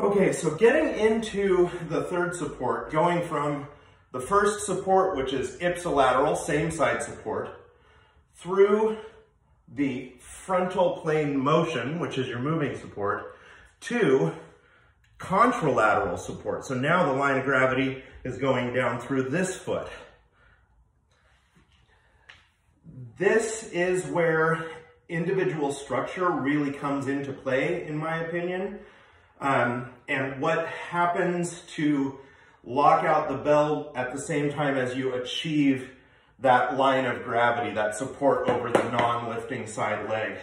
Okay, so getting into the third support, going from the first support, which is ipsilateral, same side support, through the frontal plane motion, which is your moving support, to contralateral support. So now the line of gravity is going down through this foot. This is where individual structure really comes into play, in my opinion. And what happens to lock out the bell at the same time as you achieve that line of gravity, that support over the non-lifting side leg.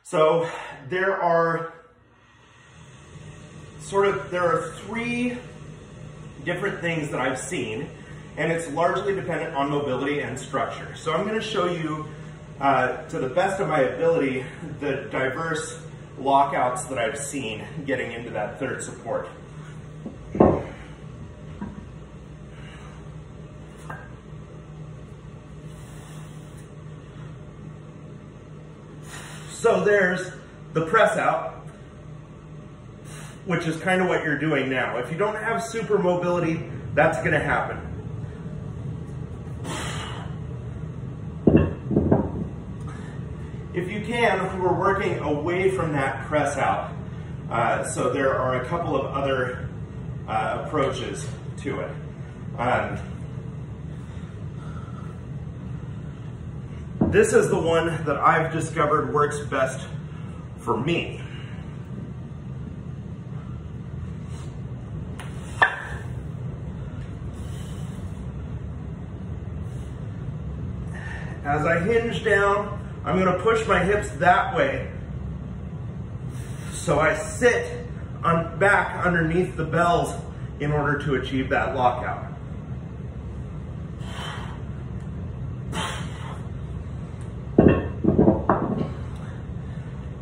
So there are three different things that I've seen, and it's largely dependent on mobility and structure. So I'm going to show you, to the best of my ability, the diverse lockouts that I've seen getting into that third support. So there's the press out, which is kind of what you're doing now. If you don't have super mobility, that's going to happen. If you can, we're working away from that press out. So there are a couple of other approaches to it. This is the one that I've discovered works best for me. As I hinge down, I'm going to push my hips that way. So I sit back underneath the bells in order to achieve that lockout.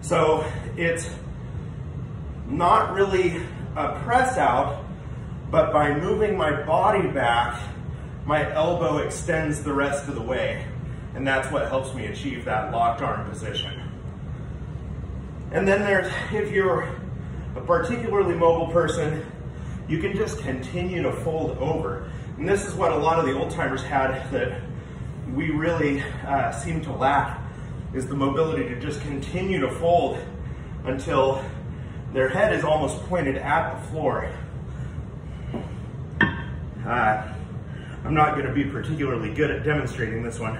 So it's not really a press out, but by moving my body back, my elbow extends the rest of the way. And that's what helps me achieve that locked arm position. And then if you're a particularly mobile person, you can just continue to fold over. And this is what a lot of the old timers had that we really seem to lack, is the mobility to just continue to fold until their head is almost pointed at the floor. I'm not going to be particularly good at demonstrating this one.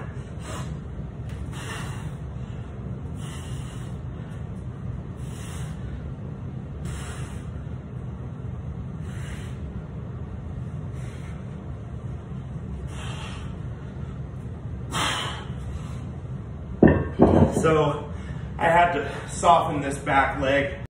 So I had to soften this back leg